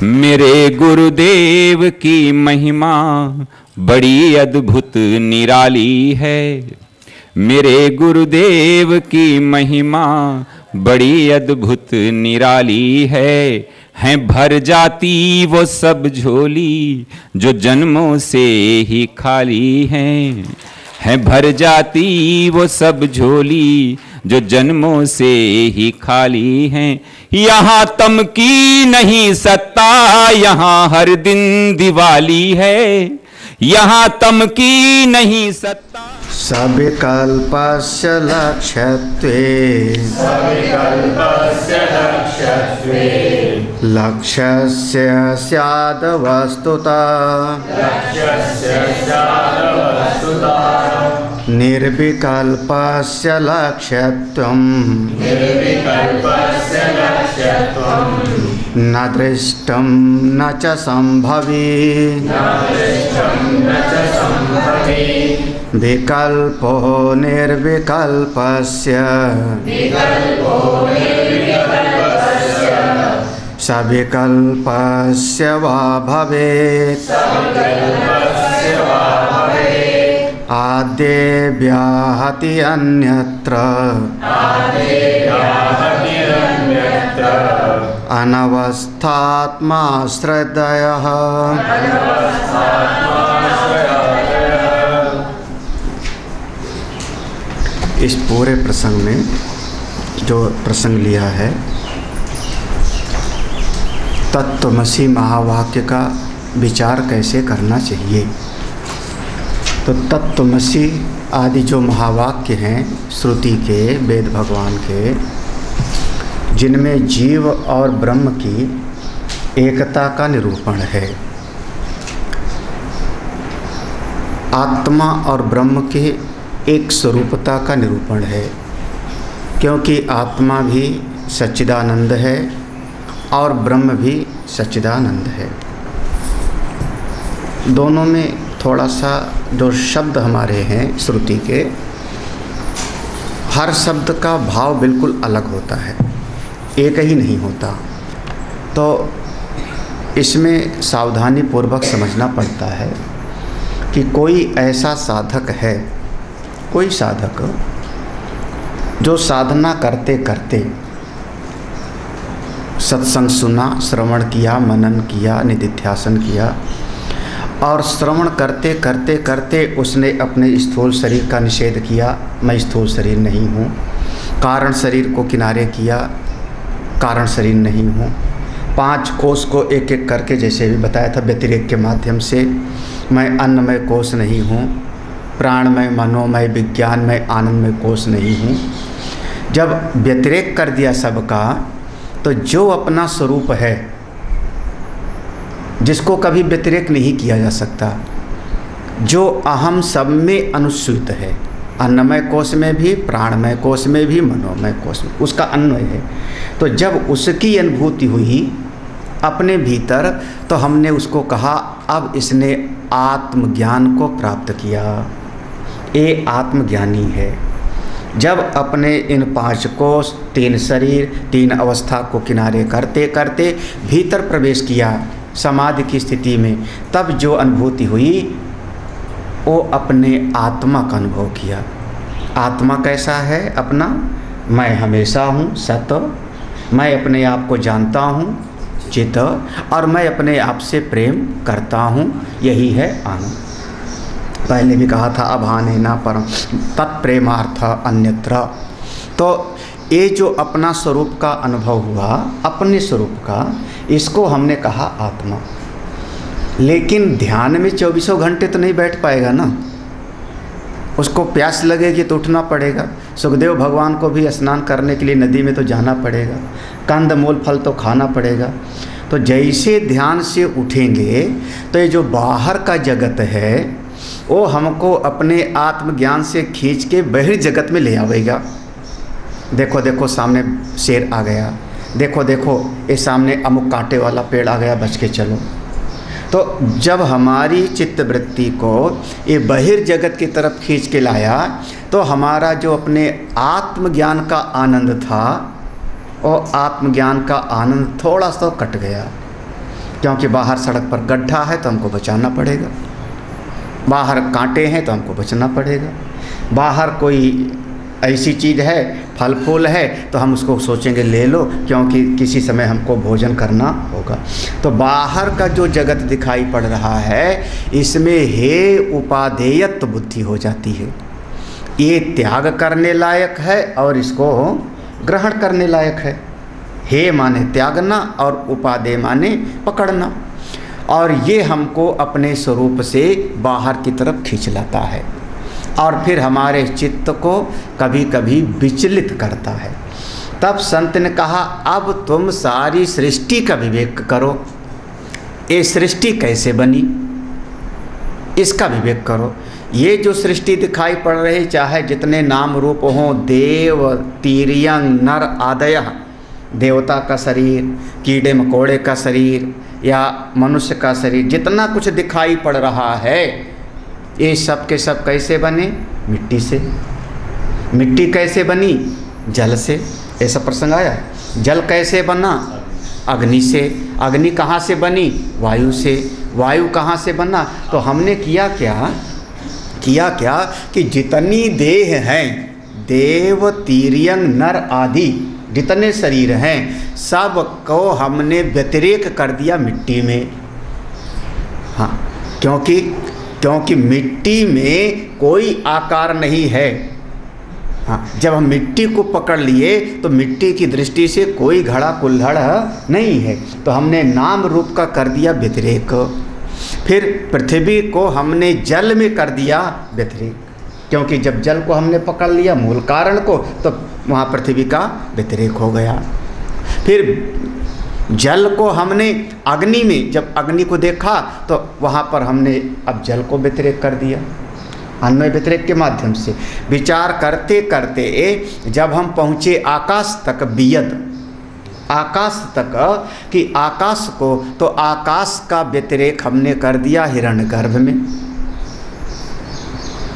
मेरे गुरुदेव की महिमा बड़ी अद्भुत निराली है। मेरे गुरुदेव की महिमा बड़ी अद्भुत निराली है भर जाती वो सब झोली जो जन्मों से ही खाली है भर जाती वो सब झोली जो जन्मों से ही खाली हैं। यहाँ तम की नहीं सत्ता, यहाँ हर दिन दिवाली है। यहाँ तम की नहीं सत्ता। सविकल्पस्य लक्ष्यत्वे लक्ष्यस्य स्याद् वस्तुतः निर्विकल्पस्य लक्ष्यत्वं न दृष्टं न च संभवी विकल्पो निर्विकल्पस्य सविकल्पस्य वा भवेत् आद्ये व्याहति अन्यत्र अनवस्थात्मा श्रद्धयः। इस पूरे प्रसंग में जो प्रसंग लिया है तत्त्वमसि महावाक्य का विचार कैसे करना चाहिए। तो तत्त्वमसि आदि जो महावाक्य हैं श्रुति के, वेद भगवान के, जिनमें जीव और ब्रह्म की एकता का निरूपण है, आत्मा और ब्रह्म के एक स्वरूपता का निरूपण है, क्योंकि आत्मा भी सच्चिदानंद है और ब्रह्म भी सच्चिदानंद है। दोनों में थोड़ा सा जो शब्द हमारे हैं श्रुति के, हर शब्द का भाव बिल्कुल अलग होता है, एक ही नहीं होता। तो इसमें सावधानी पूर्वक समझना पड़ता है कि कोई ऐसा साधक है, कोई साधक जो साधना करते करते सत्संग सुना, श्रवण किया, मनन किया, निधिध्यासन किया और श्रवण करते करते करते उसने अपने स्थूल शरीर का निषेध किया, मैं स्थूल शरीर नहीं हूँ, कारण शरीर को किनारे किया, कारण शरीर नहीं हूँ, 5 कोष को एक एक करके जैसे भी बताया था व्यतिरेक के माध्यम से, मैं अन्नमय कोष नहीं हूँ, प्राणमय, मनोमय, विज्ञानमय, आनंदमय कोष नहीं हूँ। जब व्यतिरेक कर दिया सबका, तो जो अपना स्वरूप है जिसको कभी व्यतिरेक नहीं किया जा सकता, जो अहम सब में अनुस्यूत है, अन्नमय कोष में भी, प्राणमय कोष में भी, मनोमय कोष में, उसका अन्वय है। तो जब उसकी अनुभूति हुई अपने भीतर, तो हमने उसको कहा अब इसने आत्मज्ञान को प्राप्त किया, ये आत्मज्ञानी है। जब अपने इन 5 कोष, 3 शरीर, 3 अवस्था को किनारे करते करते भीतर प्रवेश किया समाधि की स्थिति में, तब जो अनुभूति हुई वो अपने आत्मा का अनुभव किया। आत्मा कैसा है अपना? मैं हमेशा हूँ सत, मैं अपने आप को जानता हूँ चित, और मैं अपने आप से प्रेम करता हूँ, यही है आनंद। पहले भी कहा था अभाने ना परम तत्प्रेमार्थ अन्यत्र। तो ये जो अपना स्वरूप का अनुभव हुआ, अपने स्वरूप का, इसको हमने कहा आत्मा। लेकिन ध्यान में 24 घंटे तो नहीं बैठ पाएगा ना, उसको प्यास लगेगी तो उठना पड़ेगा। सुखदेव भगवान को भी स्नान करने के लिए नदी में तो जाना पड़ेगा, कंद मूल फल तो खाना पड़ेगा। तो जैसे ध्यान से उठेंगे तो ये जो बाहर का जगत है वो हमको अपने आत्मज्ञान से खींच के बहिर् जगत में ले आवेगा। देखो देखो सामने शेर आ गया, देखो देखो ये सामने अमुक कांटे वाला पेड़ आ गया, बच के चलो। तो जब हमारी चित्तवृत्ति को ये बहिर् जगत की तरफ खींच के लाया, तो हमारा जो अपने आत्मज्ञान का आनंद था, और आत्मज्ञान का आनंद थोड़ा सा कट गया। क्योंकि बाहर सड़क पर गड्ढा है तो हमको बचाना पड़ेगा, बाहर कांटे हैं तो हमको बचना पड़ेगा, बाहर कोई ऐसी चीज़ है, फल फूल है तो हम उसको सोचेंगे ले लो, क्योंकि किसी समय हमको भोजन करना होगा। तो बाहर का जो जगत दिखाई पड़ रहा है, इसमें हे उपादेयत्व बुद्धि हो जाती है। ये त्याग करने लायक है और इसको ग्रहण करने लायक है। हे माने त्यागना और उपादेय माने पकड़ना, और ये हमको अपने स्वरूप से बाहर की तरफ खींच लाता है और फिर हमारे चित्त को कभी कभी विचलित करता है। तब संत ने कहा अब तुम सारी सृष्टि का विवेक करो, ये सृष्टि कैसे बनी इसका विवेक करो। ये जो सृष्टि दिखाई पड़ रही, चाहे जितने नाम रूप हों, देव तिर्यंग नर आदय, देवता का शरीर, कीड़े मकोड़े का शरीर या मनुष्य का शरीर, जितना कुछ दिखाई पड़ रहा है, ये सब के सब कैसे बने? मिट्टी से। मिट्टी कैसे बनी? जल से। ऐसा प्रसंग आया। जल कैसे बना? अग्नि से। अग्नि कहाँ से बनी? वायु से। वायु कहाँ से बना? तो हमने किया क्या कि जितनी देह हैं, देव तिर्यंग नर आदि जितने शरीर हैं, सब को हमने व्यतिरेक कर दिया मिट्टी में। हाँ, क्योंकि मिट्टी में कोई आकार नहीं है। हाँ, जब हम मिट्टी को पकड़ लिए तो मिट्टी की दृष्टि से कोई घड़ा कुल्हड़ नहीं है, तो हमने नाम रूप का कर दिया व्यतिरेक। फिर पृथ्वी को हमने जल में कर दिया व्यतिरेक, क्योंकि जब जल को हमने पकड़ लिया मूल कारण को, तो वहाँ पृथ्वी का व्यतिरेक हो गया। फिर जल को हमने अग्नि में, जब अग्नि को देखा तो वहाँ पर हमने अब जल को व्यतिरेक कर दिया। अन्वय व्यतिरेक के माध्यम से विचार करते करते जब हम पहुँचे आकाश तक, बियद आकाश तक, कि आकाश को, तो आकाश का व्यतिरेक हमने कर दिया हिरण्यगर्भ में।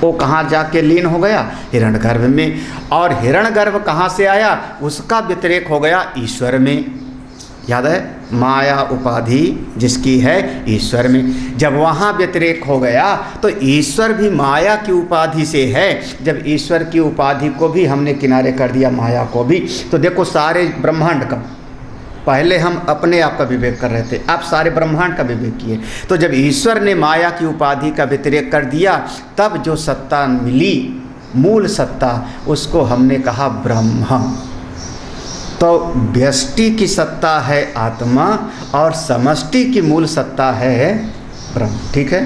वो कहाँ जाके लीन हो गया? हिरण्यगर्भ में। और हिरण्यगर्भ कहाँ से आया? उसका व्यतिरेक हो गया ईश्वर में। याद है? माया उपाधि जिसकी है ईश्वर में। जब वहाँ व्यतिरेक हो गया तो ईश्वर भी माया की उपाधि से है। जब ईश्वर की उपाधि को भी हमने किनारे कर दिया, माया को भी, तो देखो सारे ब्रह्मांड का, पहले हम अपने आप का विवेक कर रहे थे, अब सारे ब्रह्मांड का विवेक किए। तो जब ईश्वर ने माया की उपाधि का व्यतिरेक कर दिया, तब जो सत्ता मिली, मूल सत्ता, उसको हमने कहा ब्रह्म। तो व्यष्टि की सत्ता है आत्मा और समष्टि की मूल सत्ता है ब्रह्म। ठीक है?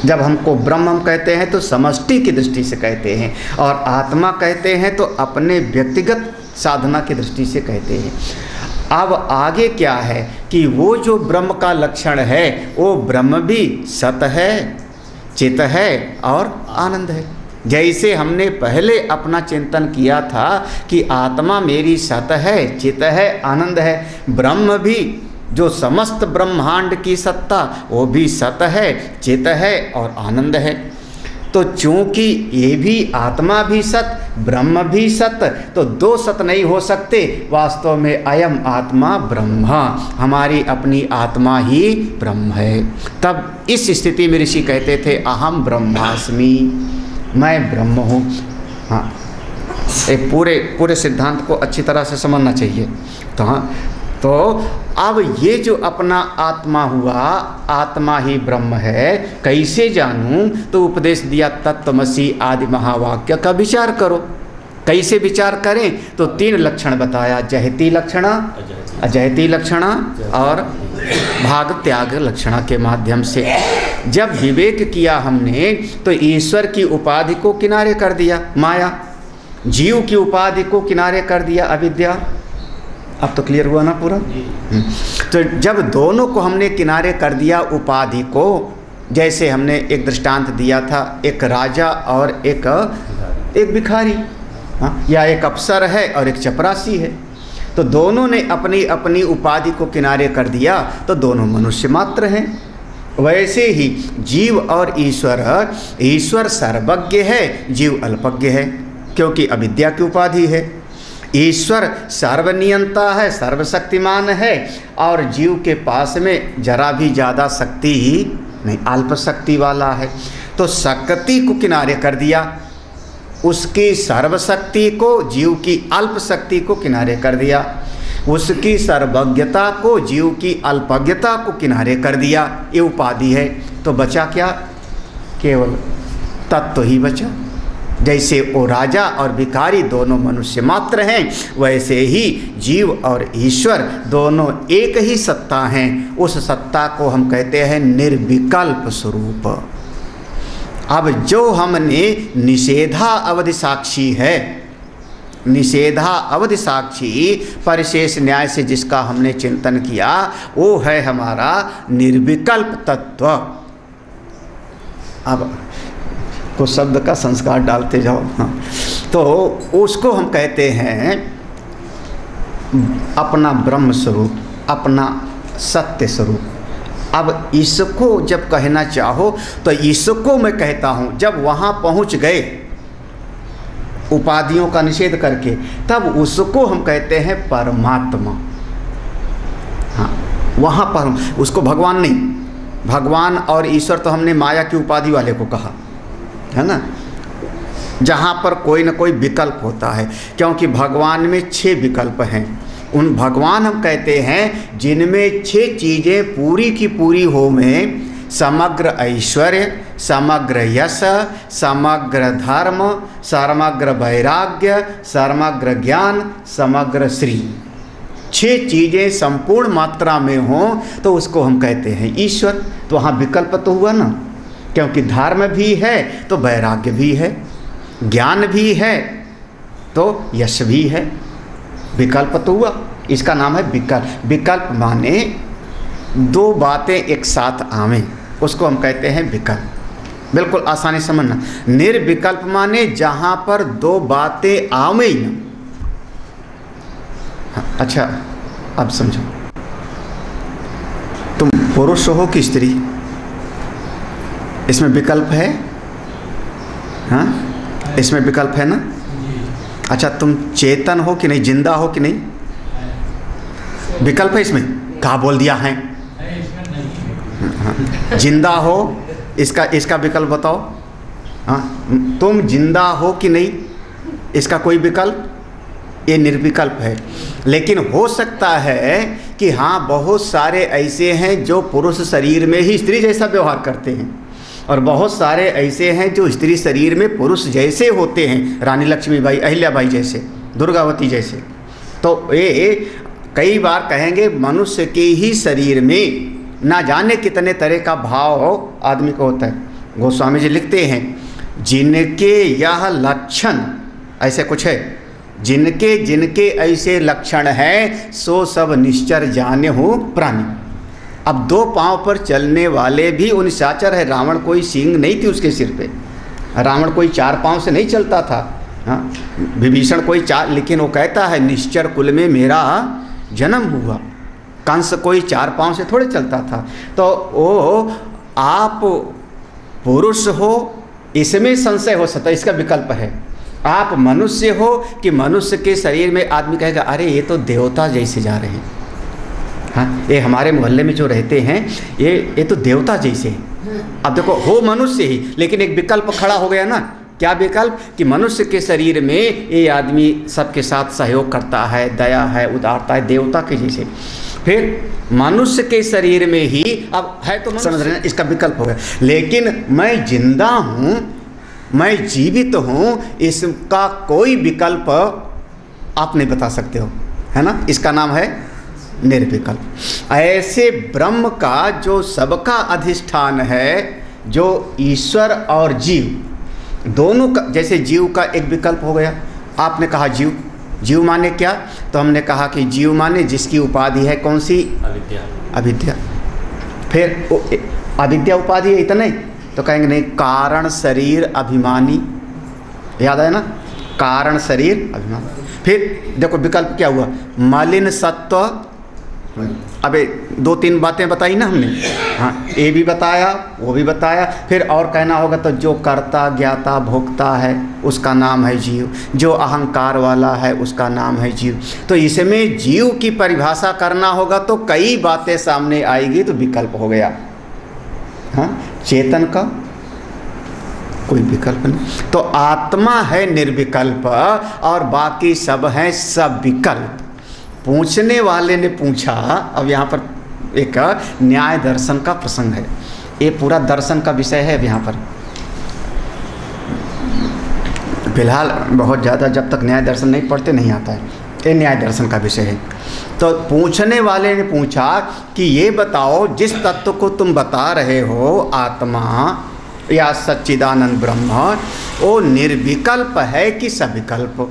जब हमको ब्रह्म हम कहते हैं तो समष्टि की दृष्टि से कहते हैं, और आत्मा कहते हैं तो अपने व्यक्तिगत साधना की दृष्टि से कहते हैं। अब आगे क्या है कि वो जो ब्रह्म का लक्षण है, वो ब्रह्म भी सत है, चित है और आनंद है। जैसे हमने पहले अपना चिंतन किया था कि आत्मा मेरी सत है, चित है, आनंद है, ब्रह्म भी जो समस्त ब्रह्मांड की सत्ता, वो भी सत है, चित है और आनंद है। तो चूंकि ये भी आत्मा भी सत, ब्रह्म भी सत, तो दो सत नहीं हो सकते। वास्तव में अयम आत्मा ब्रह्म, हमारी अपनी आत्मा ही ब्रह्म है। तब इस स्थिति में ऋषि कहते थे अहम ब्रह्मास्मि, मैं ब्रह्म हूँ। हाँ, एक पूरे सिद्धांत को अच्छी तरह से समझना चाहिए। तो हाँ, तो अब ये जो अपना आत्मा हुआ, आत्मा ही ब्रह्म है, कैसे जानूं? तो उपदेश दिया तत्त्वमसि आदि महावाक्य का विचार करो। कैसे विचार करें? तो 3 लक्षण बताया, जहती लक्षणा, अजहती लक्षणा और भाग त्याग लक्षणा के माध्यम से। जब विवेक किया हमने तो ईश्वर की उपाधि को किनारे कर दिया माया, जीव की उपाधि को किनारे कर दिया अविद्या। अब तो क्लियर हुआ ना पूरा? तो जब दोनों को हमने किनारे कर दिया उपाधि को, जैसे हमने एक दृष्टांत दिया था, एक राजा और एक भिखारी, हाँ, या एक अफसर है और एक चपरासी है, तो दोनों ने अपनी अपनी उपाधि को किनारे कर दिया, तो दोनों मनुष्य मात्र हैं। वैसे ही जीव और ईश्वर, ईश्वर सर्वज्ञ है, जीव अल्पज्ञ है, क्योंकि अविद्या की उपाधि है। ईश्वर सर्वनियंता है, सर्वशक्तिमान है, और जीव के पास में जरा भी ज़्यादा शक्ति ही नहीं, अल्प शक्ति वाला है। तो शक्ति को किनारे कर दिया, उसकी सर्वशक्ति को, जीव की अल्प शक्ति को किनारे कर दिया, उसकी सर्वज्ञता को, जीव की अल्पज्ञता को किनारे कर दिया। ये उपाधि है। तो बचा क्या? केवल तत्व ही बचा। जैसे वो राजा और भिखारी दोनों मनुष्य मात्र हैं, वैसे ही जीव और ईश्वर दोनों एक ही सत्ता हैं। उस सत्ता को हम कहते हैं निर्विकल्प स्वरूप। अब जो हमने निषेधा अवधि साक्षी है, निषेधा अवधि साक्षी परिशेष न्याय से जिसका हमने चिंतन किया, वो है हमारा निर्विकल्प तत्व। अब कुछ शब्द का संस्कार डालते जाओ। हाँ, तो उसको हम कहते हैं अपना ब्रह्म स्वरूप, अपना सत्य स्वरूप। अब इसको जब कहना चाहो तो इसको मैं कहता हूँ, जब वहाँ पहुँच गए उपाधियों का निषेध करके, तब उसको हम कहते हैं परमात्मा। हाँ, वहाँ पर उसको भगवान नहीं, भगवान और ईश्वर तो हमने माया की उपाधि वाले को कहा है ना, जहाँ पर कोई न कोई विकल्प होता है, क्योंकि भगवान में 6 विकल्प हैं। उन भगवान हम कहते हैं जिनमें 6 चीज़ें पूरी की पूरी हो में, समग्र ऐश्वर्य, समग्र यश, समग्र धर्म, समग्र वैराग्य, समग्र ज्ञान, समग्र श्री। 6 चीज़ें संपूर्ण मात्रा में हों तो उसको हम कहते हैं ईश्वर। तो वहाँ विकल्प तो हुआ ना, क्योंकि धर्म भी है तो वैराग्य भी है, ज्ञान भी है तो यश भी है। विकल्प तो हुआ, इसका नाम है विकल्प। विकल्प माने 2 बातें एक साथ आवें, उसको हम कहते हैं विकल्प। बिल्कुल आसानी समझना। निर्विकल्प माने जहाँ पर 2 बातें आवें ही ना। हाँ, अच्छा अब समझो, तुम पुरुष हो कि स्त्री, इसमें विकल्प है? हाँ, इसमें विकल्प है ना। अच्छा, तुम चेतन हो कि नहीं, जिंदा हो कि नहीं, विकल्प है इसमें? कहा बोल दिया है? हाँ, जिंदा हो, इसका विकल्प बताओ। हाँ, तुम जिंदा हो कि नहीं, इसका कोई विकल्प? ये निर्विकल्प है। लेकिन हो सकता है कि हाँ, बहुत सारे ऐसे हैं जो पुरुष शरीर में ही स्त्री जैसा व्यवहार करते हैं, और बहुत सारे ऐसे हैं जो स्त्री शरीर में पुरुष जैसे होते हैं, रानी लक्ष्मीबाई, अहिल्याबाई जैसे, दुर्गावती जैसे। तो ये कई बार कहेंगे मनुष्य के ही शरीर में ना जाने कितने तरह का भाव आदमी को होता है। गोस्वामी जी लिखते हैं, जिनके यह लक्षण, ऐसे कुछ है, जिनके जिनके ऐसे लक्षण हैं सो सब निश्चर जाने हो प्राणी। अब 2 पांव पर चलने वाले भी वो निशाचर है। रावण कोई सींग नहीं थी उसके सिर पे, रावण कोई 4 पांव से नहीं चलता था। हाँ, विभीषण कोई 4, लेकिन वो कहता है निश्चर कुल में मेरा जन्म हुआ। कंस कोई 4 पांव से थोड़े चलता था। तो वो आप पुरुष हो, इसमें संशय हो सकता है, इसका विकल्प है। आप मनुष्य हो कि मनुष्य के शरीर में आदमी कहेगा अरे ये तो देवता जैसे जा रहे हैं। हाँ, ये हमारे मोहल्ले में जो रहते हैं ये तो देवता जैसे हैं। अब देखो, हो मनुष्य ही, लेकिन एक विकल्प खड़ा हो गया ना। क्या विकल्प? कि मनुष्य के शरीर में ये आदमी सबके साथ सहयोग करता है, दया है, उदारता है, देवता के जैसे। फिर मनुष्य के शरीर में ही अब है तो समझ रहे हैं, इसका विकल्प हो गया। लेकिन मैं जिंदा हूँ, मैं जीवित हूँ, इसका कोई विकल्प आप नहीं बता सकते हो, है ना। इसका नाम है निर्विकल्प। ऐसे ब्रह्म का जो सबका अधिष्ठान है, जो ईश्वर और जीव दोनों का, जैसे जीव का एक विकल्प हो गया। आपने कहा जीव, जीव माने क्या? तो हमने कहा कि जीव माने जिसकी उपाधि है कौन सी? अविद्या। अविद्या। फिर अविद्या उपाधि है, इतना ही तो कहेंगे नहीं, कारण शरीर अभिमानी, याद है ना, कारण शरीर अभिमानी। फिर देखो विकल्प क्या हुआ? मलिन सत्व अबे 2-3 बातें बताई ना हमने। हाँ, ये भी बताया, वो भी बताया, फिर और कहना होगा तो जो कर्ता ज्ञाता भोक्ता है उसका नाम है जीव, जो अहंकार वाला है उसका नाम है जीव। तो इसमें जीव की परिभाषा करना होगा तो कई बातें सामने आएगी, तो विकल्प हो गया। हाँ, चेतन का कोई विकल्प नहीं, तो आत्मा है निर्विकल्प और बाकी सब हैं सब विकल्प। पूछने वाले ने पूछा, अब यहाँ पर एक न्याय दर्शन का प्रसंग है, ये पूरा दर्शन का विषय है। अब यहाँ पर फिलहाल बहुत ज़्यादा जब तक न्याय दर्शन नहीं पढ़ते नहीं आता है, ये न्याय दर्शन का विषय है। तो पूछने वाले ने पूछा कि ये बताओ, जिस तत्व को तुम बता रहे हो आत्मा या सच्चिदानंद ब्रह्म, वो निर्विकल्प है कि सविकल्प?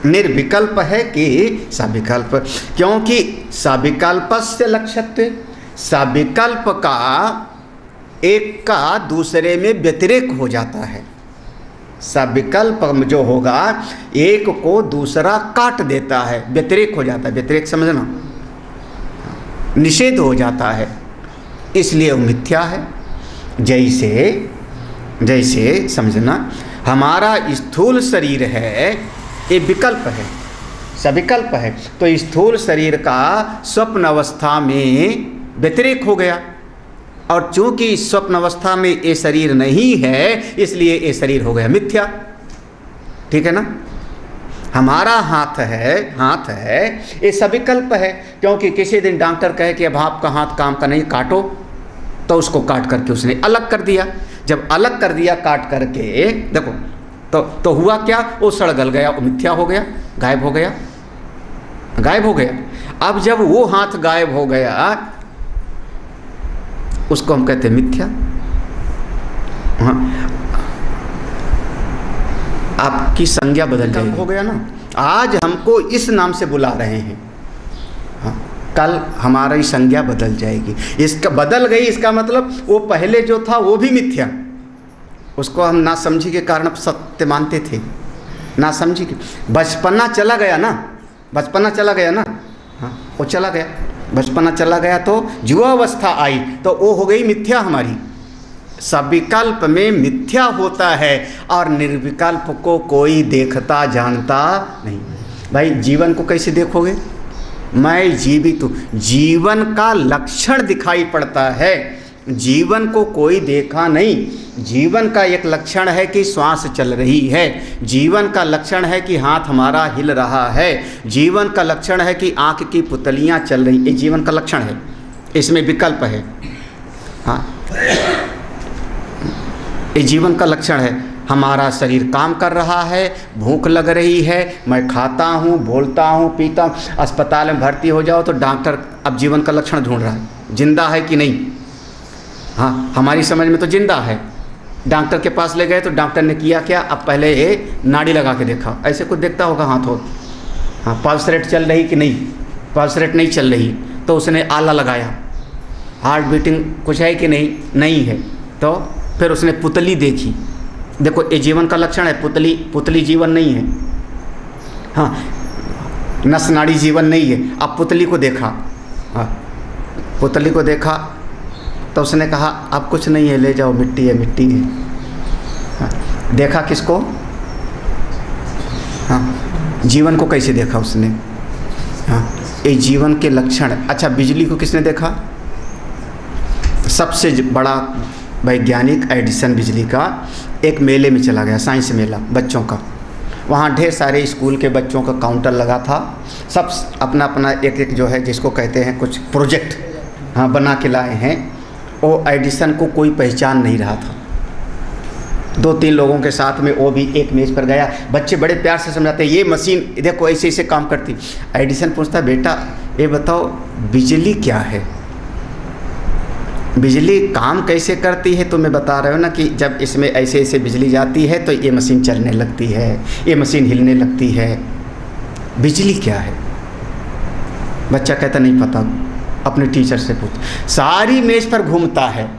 निर्विकल्प है कि सविकल्प? क्योंकि सविकल्पस्य लक्ष्यत्व, सविकल्प का एक का दूसरे में व्यतिरेक हो जाता है। सविकल्प जो होगा एक को दूसरा काट देता है, व्यतिरेक हो जाता है। व्यतिरेक समझना, निषेध हो जाता है, इसलिए वो मिथ्या है। जैसे समझना, हमारा स्थूल शरीर है, ये विकल्प है, सविकल्प है। तो स्थूल शरीर का स्वप्न अवस्था में व्यतिरेक हो गया, और चूंकि स्वप्न अवस्था में ये शरीर नहीं है इसलिए ये शरीर हो गया मिथ्या। ठीक है ना? हमारा हाथ है, ये सविकल्प है, क्योंकि किसी दिन डॉक्टर कहे कि अब आपका हाथ काम का नहीं, काटो, तो उसको काट करके उसने अलग कर दिया। जब अलग कर दिया काट करके, देखो तो हुआ क्या, वो सड़गल गया, वो मिथ्या हो गया, गायब हो गया, गायब हो गया। अब जब वो हाथ गायब हो गया उसको हम कहते हैं मिथ्या। हाँ, आपकी संज्ञा बदल जाएगी, हो गया ना। आज हमको इस नाम से बुला रहे हैं, हाँ, कल हमारी संज्ञा बदल जाएगी। इसका बदल गई, इसका मतलब वो पहले जो था वो भी मिथ्या, उसको हम ना समझी के कारण सत्य मानते थे, ना समझी के। बचपना चला गया ना, बचपना चला गया ना, हाँ, वो चला गया, बचपना चला गया तो युवावस्था आई, तो वो हो गई मिथ्या हमारी। सविकल्प में मिथ्या होता है और निर्विकल्प को कोई देखता जानता नहीं। भाई जीवन को कैसे देखोगे? मैं जीवित हूँ, जीवन का लक्षण दिखाई पड़ता है, जीवन को कोई देखा नहीं। जीवन का एक लक्षण है कि श्वास चल रही है, जीवन का लक्षण है कि हाथ हमारा हिल रहा है, जीवन का लक्षण है कि आँख की पुतलियाँ चल रही, ये जीवन का लक्षण है, इसमें विकल्प है। हाँ, ये जीवन का लक्षण है। हमारा शरीर काम कर रहा है, भूख लग रही है, मैं खाता हूँ, बोलता हूँ, पीता हूँ। अस्पताल में भर्ती हो जाओ तो डॉक्टर अब जीवन का लक्षण ढूंढ रहा है, जिंदा है कि नहीं। हाँ, हमारी समझ में तो जिंदा है। डॉक्टर के पास ले गए तो डॉक्टर ने किया क्या, अब पहले ये नाड़ी लगा के देखा, ऐसे कुछ देखता होगा हाथ हो, हाँ, पल्स रेट चल रही कि नहीं, पल्स रेट नहीं चल रही तो उसने आला लगाया, हार्ट बीटिंग कुछ है कि नहीं, नहीं है, तो फिर उसने पुतली देखी। देखो ये जीवन का लक्षण है, पुतली जीवन नहीं है। हाँ, नस नाड़ी जीवन नहीं है। अब पुतली को देखा, हाँ, पुतली को देखा तो उसने कहा अब कुछ नहीं है, ले जाओ, मिट्टी है, मिट्टी है। हाँ, देखा किसको? हाँ, जीवन को कैसे देखा उसने? हाँ, ये जीवन के लक्षण। अच्छा, बिजली को किसने देखा? सबसे बड़ा वैज्ञानिक एडिसन बिजली का एक मेले में चला गया, साइंस मेला बच्चों का। वहाँ ढेर सारे स्कूल के बच्चों का काउंटर लगा था, सब अपना अपना एक जो है जिसको कहते हैं कुछ प्रोजेक्ट, हाँ, बना के लाए हैं। वो एडिसन को कोई पहचान नहीं रहा था। 2-3 लोगों के साथ में वो भी एक मेज़ पर गया। बच्चे बड़े प्यार से समझाते हैं, ये मशीन देखो ऐसे ऐसे काम करती। एडिसन पूछता, बेटा ये बताओ बिजली क्या है, बिजली काम कैसे करती है? तो मैं बता रहा हूँ ना कि जब इसमें ऐसे ऐसे बिजली जाती है तो ये मशीन चलने लगती है, ये मशीन हिलने लगती है। बिजली क्या है? बच्चा कहता नहीं पता, अपने टीचर से पूछ। सारी मेज़ पर घूमता है,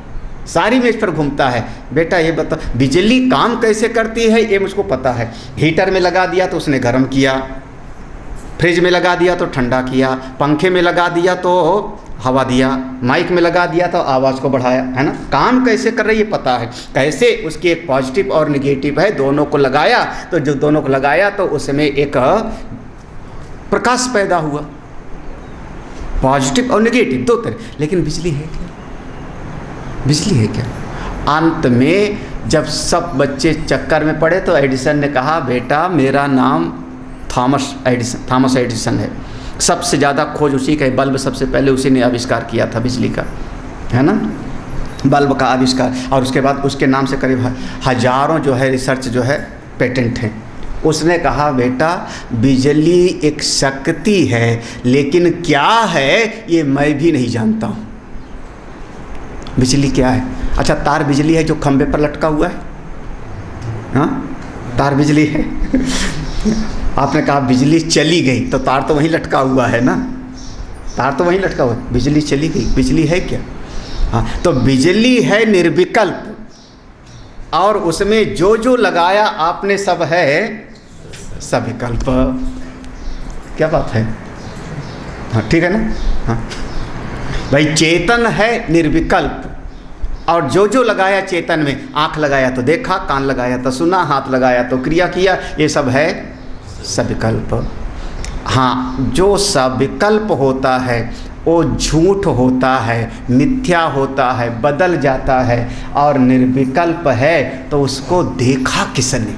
सारी मेज़ पर घूमता है, बेटा ये बता बिजली काम कैसे करती है? ये मुझको पता है। हीटर में लगा दिया तो उसने गर्म किया, फ्रिज में लगा दिया तो ठंडा किया, पंखे में लगा दिया तो हवा दिया, माइक में लगा दिया तो आवाज़ को बढ़ाया, है ना। काम कैसे कर रही है पता है, कैसे उसकी एक पॉजिटिव और निगेटिव है, दोनों को लगाया तो जो दोनों को लगाया तो उसमें एक प्रकाश पैदा हुआ, पॉजिटिव और निगेटिव दो तरह। लेकिन बिजली है क्या? बिजली है क्या? अंत में जब सब बच्चे चक्कर में पड़े तो एडिसन ने कहा, बेटा मेरा नाम थॉमस एडिसन है, सबसे ज़्यादा खोज उसी का है, बल्ब सबसे पहले उसी ने आविष्कार किया था बिजली का, है ना, बल्ब का आविष्कार। और उसके बाद उसके नाम से करीब हजारों जो है रिसर्च जो है पेटेंट हैं। उसने कहा, बेटा बिजली एक शक्ति है, लेकिन क्या है ये मैं भी नहीं जानता हूँ। बिजली क्या है? अच्छा, तार बिजली है जो खंबे पर लटका हुआ है, हाँ तार बिजली है। आपने कहा बिजली चली गई तो तार तो वहीं लटका हुआ है ना, तार तो वहीं लटका हुआ है, बिजली चली गई, बिजली है क्या? हाँ, तो बिजली है निर्विकल्प, और उसमें जो जो लगाया आपने सब है सविकल्प। क्या बात है? हाँ ठीक है ना। हाँ भाई, चेतन है निर्विकल्प, और जो जो लगाया चेतन में, आँख लगाया तो देखा, कान लगाया तो सुना, हाथ लगाया तो क्रिया किया, ये सब है सविकल्प। हाँ, जो सविकल्प होता है वो झूठ होता है, मिथ्या होता है, बदल जाता है, और निर्विकल्प है तो उसको देखा किसने?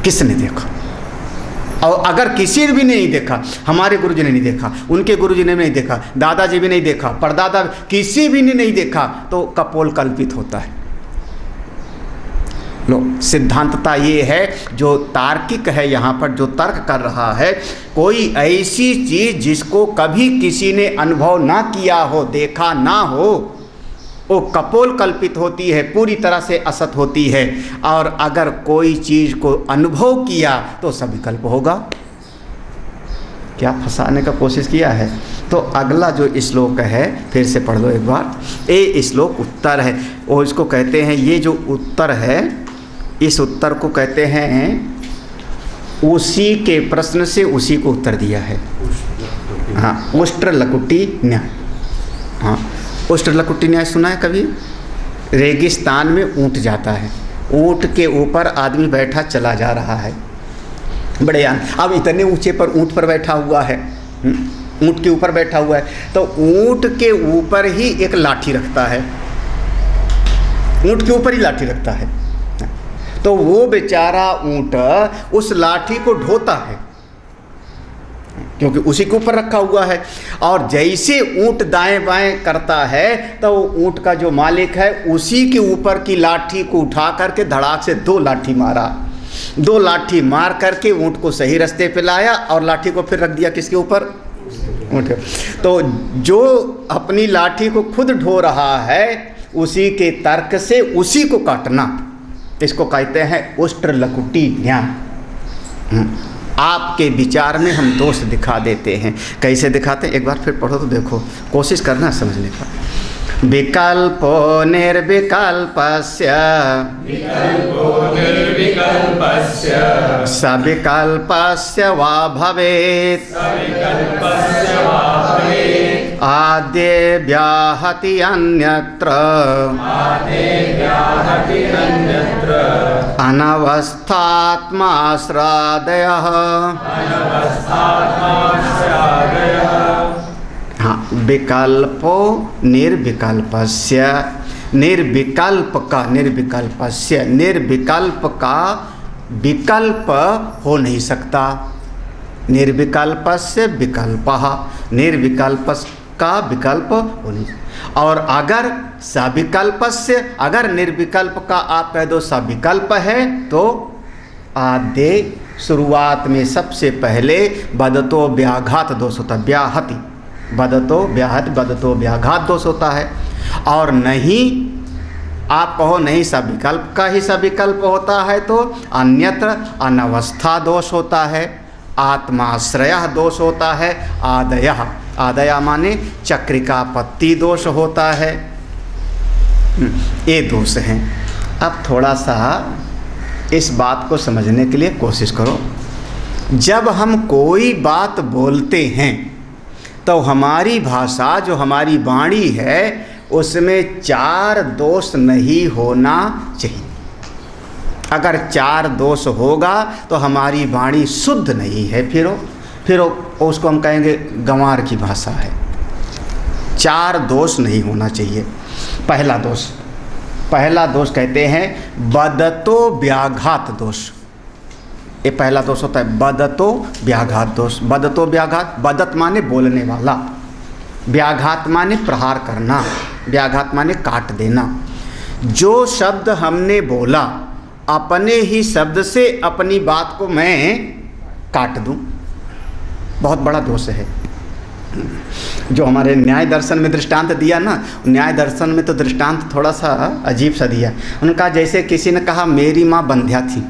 किसने देखा? और अगर किसी ने भी नहीं देखा, हमारे गुरुजी ने नहीं देखा, उनके गुरुजी ने नहीं देखा, दादाजी भी नहीं देखा, परदादा किसी भी ने नहीं देखा, तो कपोल कल्पित होता है। लो, सिद्धांतता ये है जो तार्किक है, यहाँ पर जो तर्क कर रहा है, कोई ऐसी चीज़ जिसको कभी किसी ने अनुभव ना किया हो, देखा ना हो, वो कपोल कल्पित होती है, पूरी तरह से असत होती है। और अगर कोई चीज़ को अनुभव किया तो सविकल्प होगा। क्या फंसाने का कोशिश किया है? तो अगला जो श्लोक है फिर से पढ़ लो एक बार। ये श्लोक उत्तर है, वो इसको कहते हैं, ये जो उत्तर है इस उत्तर को कहते हैं, उसी के प्रश्न से उसी को उत्तर दिया है। हाँ, उष्ट्रलकुटी न्याय। हाँ, उष्ट्रलकुटी न्याय सुना है कभी? रेगिस्तान में ऊंट जाता है, ऊंट के ऊपर आदमी बैठा चला जा रहा है, बड़े अब इतने ऊंचे पर ऊंट पर बैठा हुआ है, ऊंट के ऊपर बैठा हुआ है, तो ऊंट के ऊपर ही एक लाठी रखता है, ऊंट के ऊपर ही लाठी रखता है। तो वो बेचारा ऊंट उस लाठी को ढोता है, क्योंकि उसी के ऊपर रखा हुआ है। और जैसे ऊंट दाएं बाएं करता है तो ऊंट का जो मालिक है उसी के ऊपर की लाठी को उठा करके धड़ाक से 2 लाठी मारा, 2 लाठी मार करके ऊंट को सही रास्ते पे लाया, और लाठी को फिर रख दिया किसके ऊपर? ऊंट। तो जो अपनी लाठी को खुद ढो रहा है, उसी के तर्क से उसी को काटना, इसको कहते हैं उष्ट्रलकुटी न्याय। आपके विचार में हम दोष दिखा देते हैं। कैसे दिखाते हैं? एक बार फिर पढ़ो तो देखो, कोशिश करना समझने का। विकल्पो निर्विकल्पस्य सविकल्पस्य वा भवेत् आद्ये व्याहति अन्यत्र अनवस्थात्माश्रादयः। हाँ, विकल्पो निर्विकल्पस्य, निर्विकल्प का निर्विकल्पस्य, निर्विकल्प का विकल्प हो नहीं सकता, निर्विकल्पस्य विकल्पः, निर्विकल्प का विकल्प हो नहीं। और अगर सविकल्पस्य, अगर निर्विकल्प का आप कह दो सविकल्प है, तो आद्य शुरुआत में सबसे पहले बदतो व्याघात दोष होता है, व्याहति, बदतो व्याहत, बदतो व्याघात दोष होता है। और नहीं आप कहो नहीं सविकल्प का ही सविकल्प होता है, तो अन्यत्र अनवस्था दोष होता है, आत्माश्रय दोष होता है, आदयः, आदया माने चक्रिकापत्ति दोष होता है। ये दोष हैं। अब थोड़ा सा इस बात को समझने के लिए कोशिश करो। जब हम कोई बात बोलते हैं तो हमारी भाषा, जो हमारी वाणी है, उसमें 4 दोष नहीं होना चाहिए। अगर 4 दोष होगा तो हमारी वाणी शुद्ध नहीं है, फिर उसको हम कहेंगे गंवार की भाषा है। 4 दोष नहीं होना चाहिए। पहला दोष कहते हैं बदतो व्याघात दोष। ये पहला दोष होता है बदतो व्याघात दोष। बदतो व्याघात, बदत माने बोलने वाला, व्याघात माने प्रहार करना, व्याघात माने काट देना। जो शब्द हमने बोला, अपने ही शब्द से अपनी बात को मैं काट दूं, बहुत बड़ा दोष है। जो हमारे न्याय दर्शन में दृष्टांत दिया ना, न्याय दर्शन में तो दृष्टांत थोड़ा सा अजीब सा दिया। उनका जैसे किसी ने कहा मेरी माँ बंध्या थी,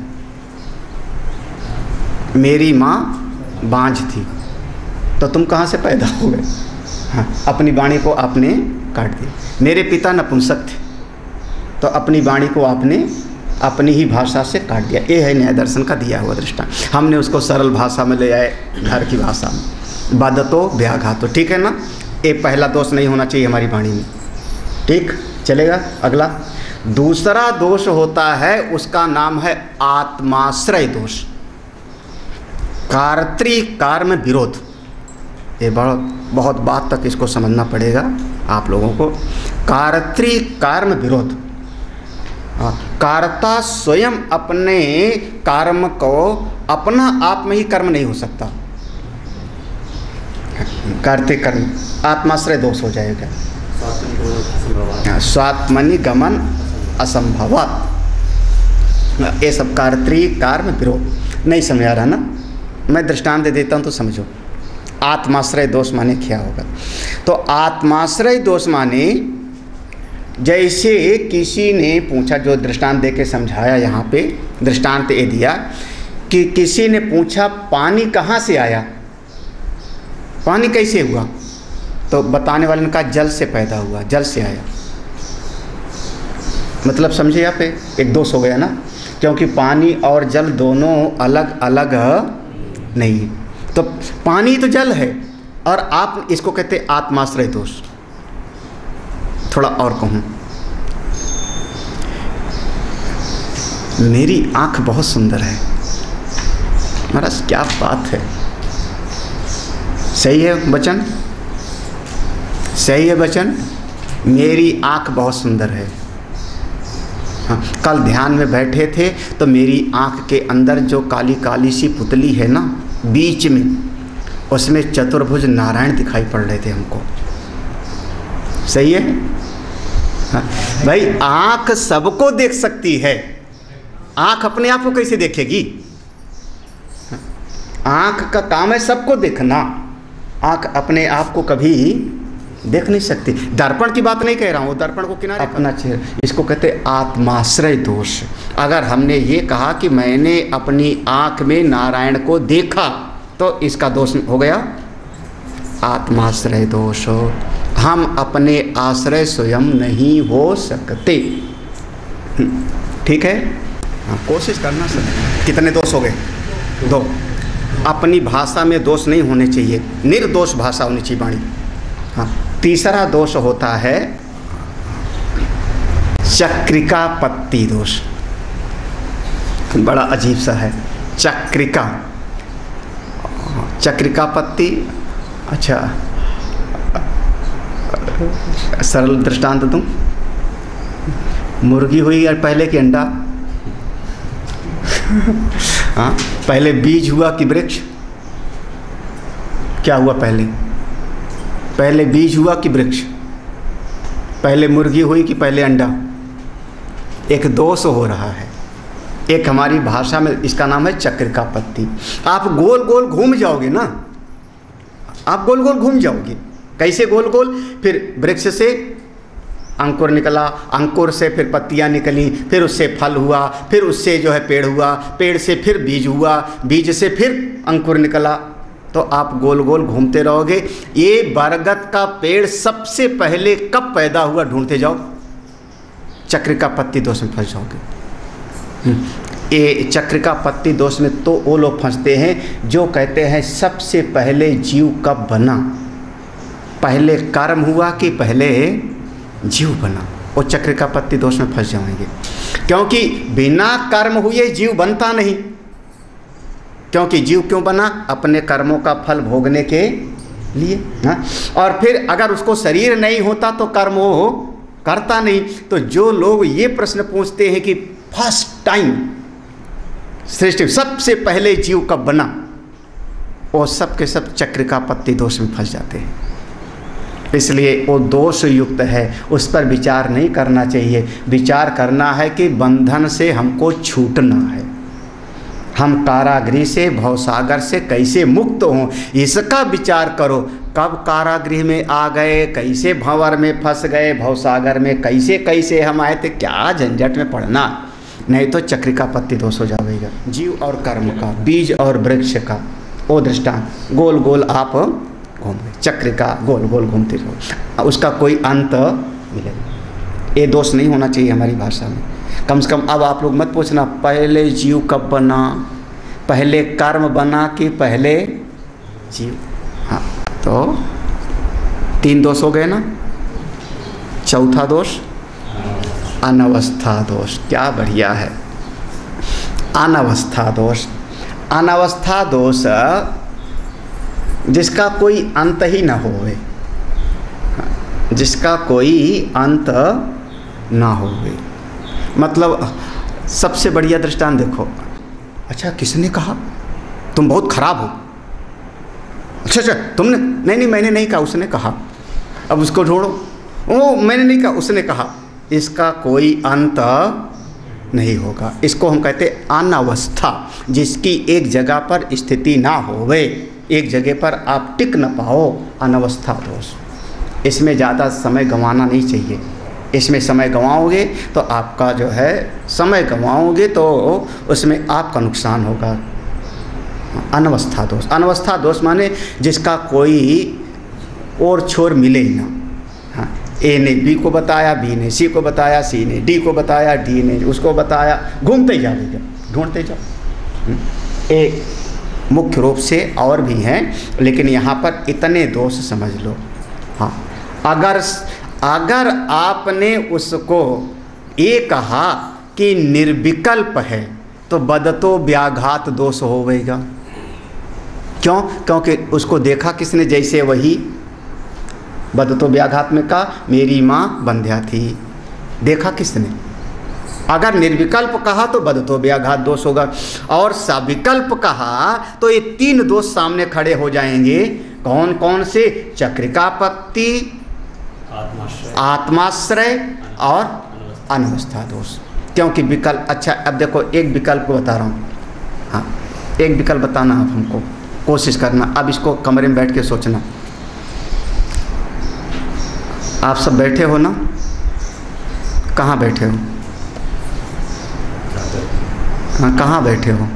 मेरी माँ बांझ थी, तो तुम कहाँ से पैदा हो गए? हाँ, अपनी वाणी को आपने काट दिया। मेरे पिता नपुंसक थे, तो अपनी वाणी को आपने अपनी ही भाषा से काट दिया। ये है न्याय दर्शन का दिया हुआ दृष्टांत। हमने उसको सरल भाषा में ले आए, घर की भाषा में। बदतो व्याघातो, ठीक है ना? ये पहला दोष नहीं होना चाहिए हमारी वाणी में। ठीक, चलेगा? अगला दूसरा दोष होता है, उसका नाम है आत्माश्रय दोष। कर्तृ-कर्म विरोध। ये बहुत बात तक इसको समझना पड़ेगा आप लोगों को। कर्तृ-कर्म विरोध। कर्ता स्वयं अपने कर्म को, अपना आप में ही कर्म नहीं हो सकता। कर्तृ-कर्म आत्माश्रय दोष हो जाएगा। स्वात्मनि गमन असंभवात्, ये सब कर्तृ-कर्म विरोध। नहीं समझ आ रहा ना? मैं दृष्टांत दे देता हूँ तो समझो। आत्माश्रय दोष माने क्या होगा? तो आत्माश्रय दोष माने जैसे किसी ने पूछा, जो दृष्टांत दे के समझाया यहाँ पे, दृष्टांत ये दिया कि किसी ने पूछा पानी कहाँ से आया, पानी कैसे हुआ? तो बताने वाले ने कहा जल से पैदा हुआ, जल से आया। मतलब समझे यहाँ पे एक दोष हो गया ना, क्योंकि पानी और जल दोनों अलग अलग नहीं। तो पानी तो जल है, और आप इसको कहते आत्माश्रय दोष। थोड़ा और कहूँ, मेरी आँख बहुत सुंदर है। महाराज क्या बात है, सही है वचन? सही है वचन? मेरी आँख बहुत सुंदर है। हाँ, कल ध्यान में बैठे थे तो मेरी आँख के अंदर जो काली काली सी पुतली है ना, बीच में, उसमें चतुर्भुज नारायण दिखाई पड़ रहे थे हमको। सही है? हाँ, भाई आँख सबको देख सकती है, आँख अपने आप को कैसे देखेगी? आँख का काम है सबको देखना, आँख अपने आप को कभी देख नहीं सकती। दर्पण की बात नहीं कह रहा हूँ, दर्पण को किनारे अपना चेहरा, इसको कहते आत्माश्रय दोष। अगर हमने ये कहा कि मैंने अपनी आँख में नारायण को देखा, तो इसका दोष हो गया आत्माश्रय दोष। हम अपने आश्रय स्वयं नहीं हो सकते। ठीक है? हाँ, कोशिश करना सर। कितने दोष हो गए? 2। अपनी भाषा में दोष नहीं होने चाहिए, निर्दोष भाषा होनी चाहिए वाणी। हाँ, तीसरा दोष होता है चक्रिका पत्ती दोष। बड़ा अजीब सा है, चक्रिका, चक्रिका पत्ती। अच्छा, सरल दृष्टांत दूं? मुर्गी हुई और पहले कि अंडा? हाँ, पहले बीज हुआ कि वृक्ष? क्या हुआ पहले? पहले बीज हुआ कि वृक्ष? पहले मुर्गी हुई कि पहले अंडा? एक दोष हो रहा है, एक हमारी भाषा में इसका नाम है चक्रिका पत्ती। आप गोल गोल घूम जाओगे ना, आप गोल गोल घूम जाओगे। कैसे गोल गोल? फिर वृक्ष से अंकुर निकला, अंकुर से फिर पत्तियां निकली, फिर उससे फल हुआ, फिर उससे जो है पेड़ हुआ, पेड़ से फिर बीज हुआ, बीज से फिर अंकुर निकला। तो आप गोल गोल घूमते रहोगे। ये बरगद का पेड़ सबसे पहले कब पैदा हुआ ढूंढते जाओ, चक्रिका पत्ती दोष में फंस जाओगे। ये चक्र का पत्ती दोष में तो वो लोग फंसते हैं जो कहते हैं सबसे पहले जीव कब बना, पहले कर्म हुआ कि पहले जीव बना। वो चक्र का पत्ती दोष में फंस जाएंगे, क्योंकि बिना कर्म हुए जीव बनता नहीं। क्योंकि जीव क्यों बना? अपने कर्मों का फल भोगने के लिए। हाँ, और फिर अगर उसको शरीर नहीं होता तो कर्म वो करता नहीं। तो जो लोग ये प्रश्न पूछते हैं कि फर्स्ट टाइम सृष्टि सबसे पहले जीव कब बना, वो सब के सब चक्र का पत्ती दोष में फंस जाते हैं। इसलिए वो दोष युक्त है, उस पर विचार नहीं करना चाहिए। विचार करना है कि बंधन से हमको छूटना है, हम कारागृह से भवसागर से कैसे मुक्त हों, इसका विचार करो। कब कारागृह में आ गए, कैसे भंवर में फंस गए, भवसागर में कैसे कैसे हम आए थे, क्या झंझट में पड़ना, नहीं तो चक्र का पत्ती दोष हो जाएगा। जीव और कर्म का, बीज और वृक्ष का वो दृष्टांत, गोल गोल आप घूम गए, चक्र का गोल गोल घूमते रहो, उसका कोई अंत मिलेगा। ये दोष नहीं होना चाहिए हमारी भाषा में। कम से कम अब आप लोग मत पूछना पहले जीव कब बना, पहले कर्म बना कि पहले जीव। हाँ, तो 3 दोष हो गए ना। चौथा दोष अनवस्था दोष, क्या बढ़िया है। अनवस्था दोष, अनवस्था दोष जिसका कोई अंत ही ना होवे, जिसका कोई अंत ना होवे। मतलब सबसे बढ़िया दृष्टांत देखो। अच्छा, किसने कहा तुम बहुत खराब हो? अच्छा, तुमने? नहीं मैंने नहीं कहा, उसने कहा। अब उसको ढूंढो। ओ, मैंने नहीं कहा, उसने कहा। इसका कोई अंत नहीं होगा। इसको हम कहते अनवस्था, जिसकी एक जगह पर स्थिति ना होवे, एक जगह पर आप टिक न पाओ, अनवस्था दोष। इसमें ज़्यादा समय गंवाना नहीं चाहिए। इसमें समय गंवाओगे तो आपका जो है, समय गंवाओगे तो उसमें आपका नुकसान होगा। अनवस्था दोष, अनवस्था दोष माने जिसका कोई और छोर मिले ही ना। हाँ, ए ने बी को बताया, बी ने सी को बताया, सी ने डी को बताया, डी ने उसको बताया, घूमते ही जाओगे, ढूंढते जाओ। एक मुख्य रूप से और भी हैं, लेकिन यहाँ पर इतने दोष समझ लो। हाँ, अगर आपने उसको ये कहा कि निर्विकल्प है तो बदतो व्याघात दोष होवेगा। क्यों? क्योंकि उसको देखा किसने? जैसे वही बदतो व्याघात में कहा मेरी माँ बंध्या थी, देखा किसने? अगर निर्विकल्प कहा तो बदतो व्याघात दोष होगा, और सविकल्प कहा तो ये 3 दोष सामने खड़े हो जाएंगे। कौन कौन से? चक्र का पत्ती, आत्माश्रय और अनवस्था दोष। क्योंकि विकल्प, अच्छा अब देखो एक विकल्प बता रहा हूँ। हाँ, एक विकल्प बताना आप हमको, कोशिश करना। अब इसको कमरे में बैठ के सोचना। आप सब बैठे हो ना? कहाँ बैठे हो? हाँ, कहाँ बैठे हो?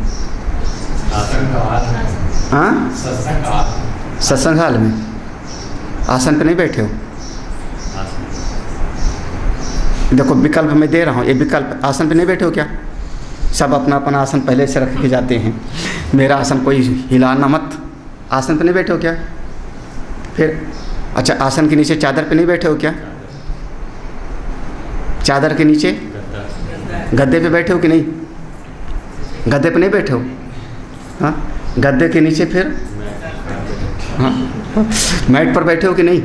हाँ, सत्संग हाल में। आसन पे नहीं बैठे हो? देखो विकल्प मैं दे रहा हूँ, ये विकल्प। आसन पे नहीं बैठे हो क्या? सब अपना अपना आसन पहले से रख के जाते हैं। मेरा आसन कोई हिलाना मत। आसन पे नहीं बैठे हो क्या? फिर अच्छा, आसन के नीचे चादर पे नहीं बैठे हो क्या? चादर के नीचे गद्दे पे बैठे हो कि नहीं? गद्दे पे नहीं बैठे हो? हाँ, गद्दे के नीचे फिर हाँ, मैट पर बैठे हो कि नहीं?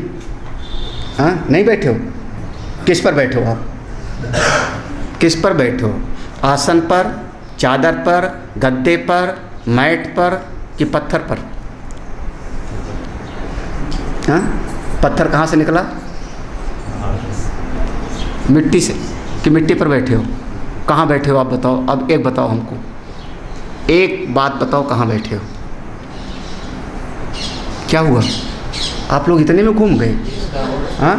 हाँ, नहीं बैठे हो। किस पर बैठे हो आप? किस पर बैठे हो? आसन पर, चादर पर, गद्दे पर, मैट पर कि पत्थर पर? हाँ, पत्थर कहाँ से निकला? मिट्टी से कि मिट्टी पर बैठे हो? कहाँ बैठे हो आप बताओ। अब एक बताओ हमको, एक बात बताओ, कहाँ बैठे हो? क्या हुआ? आप लोग इतने में घूम गए। हाँ,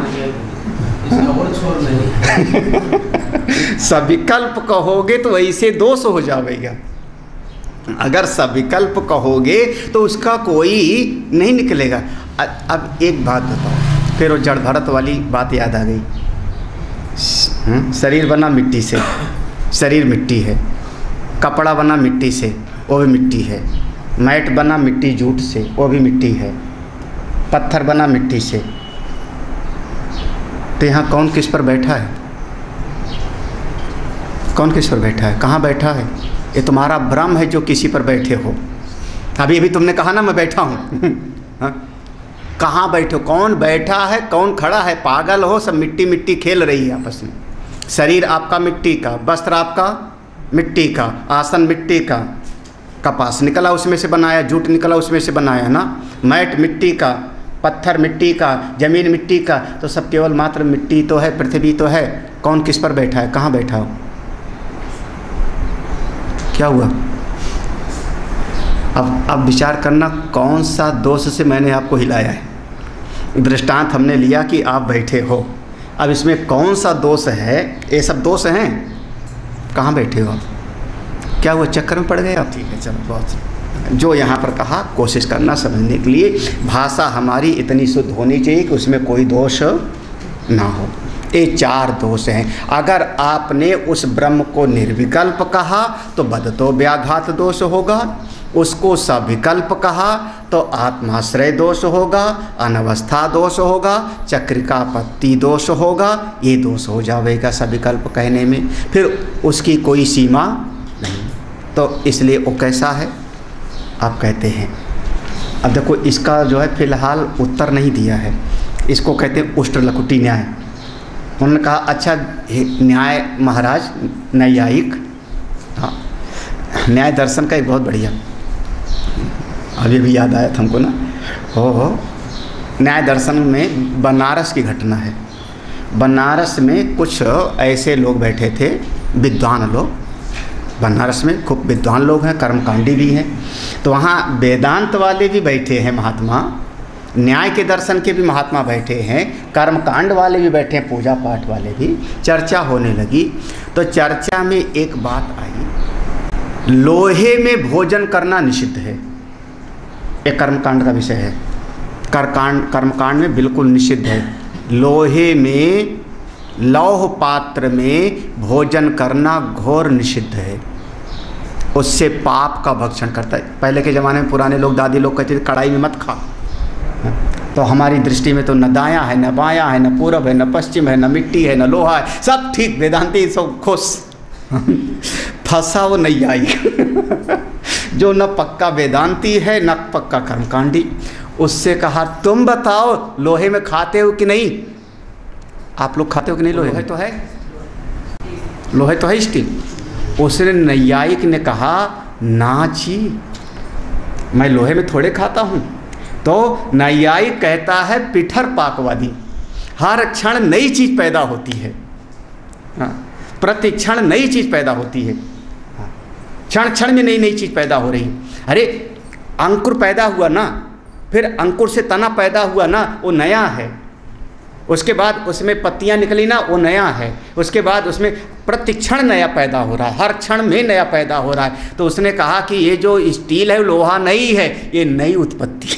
सविकल्प कहोगे तो ऐसे दोष हो जाएगा। अगर सविकल्प कहोगे तो उसका कोई नहीं निकलेगा। अब एक बात बताओ, फिर वो जड़ भरत वाली बात याद आ गई। शरीर बना मिट्टी से, शरीर मिट्टी है, कपड़ा बना मिट्टी से, वो भी मिट्टी है। मैट बना मिट्टी जूट से, वो भी मिट्टी है। पत्थर बना मिट्टी से। तो यहाँ कौन किस पर बैठा है? कौन किस पर बैठा है? कहाँ बैठा है? ये तुम्हारा भ्रम है जो किसी पर बैठे हो। अभी तुमने कहा ना मैं बैठा हूँ। हाँ? कहाँ बैठे हो? कौन बैठा है, कौन खड़ा है? पागल हो? सब मिट्टी मिट्टी खेल रही है आपस में। शरीर आपका मिट्टी का, वस्त्र आपका मिट्टी का, आसन मिट्टी का, कपास निकला उसमें से बनाया, जूट निकला उसमें से बनाया ना, मैट मिट्टी का, पत्थर मिट्टी का, जमीन मिट्टी का, तो सब केवल मात्र मिट्टी तो है, पृथ्वी तो है। कौन किस पर बैठा है? कहाँ बैठा हो? क्या हुआ? अब विचार करना, कौन सा दोष से मैंने आपको हिलाया है? दृष्टांत हमने लिया कि आप बैठे हो, अब इसमें कौन सा दोष है? ये सब दोष हैं। कहाँ बैठे हो आप? क्या हुआ? चक्कर में पड़ गए आप? ठीक है, चलो बहुत। जो यहाँ पर कहा, कोशिश करना समझने के लिए। भाषा हमारी इतनी शुद्ध होनी चाहिए कि उसमें कोई दोष ना हो। ये 4 दोष हैं। अगर आपने उस ब्रह्म को निर्विकल्प कहा तो बदतो व्याघात दोष होगा, उसको सविकल्प कहा तो आत्माश्रय दोष होगा, अनवस्था दोष होगा, चक्रिकापत्ति दोष होगा। ये दोष हो जाएगा सविकल्प कहने में, फिर उसकी कोई सीमा नहीं। तो इसलिए वो कैसा है आप कहते हैं। अब देखो, इसका जो है फिलहाल उत्तर नहीं दिया है। इसको कहते हैं उष्टलकुटी न्याय। उन्होंने कहा अच्छा न्याय महाराज न्यायिक, हाँ न्याय दर्शन का एक बहुत बढ़िया, अभी भी याद आया था हमको ना, हो न्याय दर्शन में बनारस की घटना है। बनारस में कुछ ऐसे लोग बैठे थे, विद्वान लोग। बनारस में खूब विद्वान लोग हैं, कर्मकांडी भी हैं। तो वहाँ वेदांत वाले भी बैठे हैं महात्मा, न्याय के दर्शन के भी महात्मा बैठे हैं, कर्मकांड वाले भी बैठे हैं, पूजा पाठ वाले भी। चर्चा होने लगी तो चर्चा में एक बात आई, लोहे में भोजन करना निषिद्ध है। एक कर्मकांड का विषय है, कर्मकांड में बिल्कुल निषिद्ध है। लोहे में, लौह पात्र में भोजन करना घोर निषिद्ध है। उससे पाप का भक्षण करता है। पहले के ज़माने में पुराने लोग, दादी लोग कहते थे कढ़ाई में मत खा। तो हमारी दृष्टि में तो न दायां है, न बायां है, न पूरब है, न पश्चिम है, न मिट्टी है, न लोहा है, सब ठीक। वेदांती सब खुश। फंसा वो नैयायिक जो न पक्का वेदांती है न पक्का कर्मकांडी। उससे कहा तुम बताओ लोहे में खाते हो कि नहीं? आप लोग खाते हो कि नहीं? लोहे तो है, लोहे तो है स्टील। उसने नैयायिक ने कहा ना जी, मैं लोहे में थोड़े खाता हूँ। तो नैयायिक कहता है पिठर पाकवादी, हर क्षण नई चीज़ पैदा होती है। हाँ, प्रति क्षण नई चीज़ पैदा होती है। क्षण क्षण में नई नई चीज़ पैदा हो रही है। अरे अंकुर पैदा हुआ ना, फिर अंकुर से तना पैदा हुआ ना, वो नया है। उसके बाद उसमें पत्तियां निकली ना, वो नया है। उसके बाद उसमें प्रतिक्षण नया पैदा हो रहा है, हर क्षण में नया पैदा हो रहा है। तो उसने कहा कि ये जो स्टील है लोहा नहीं है, ये नई उत्पत्ति है।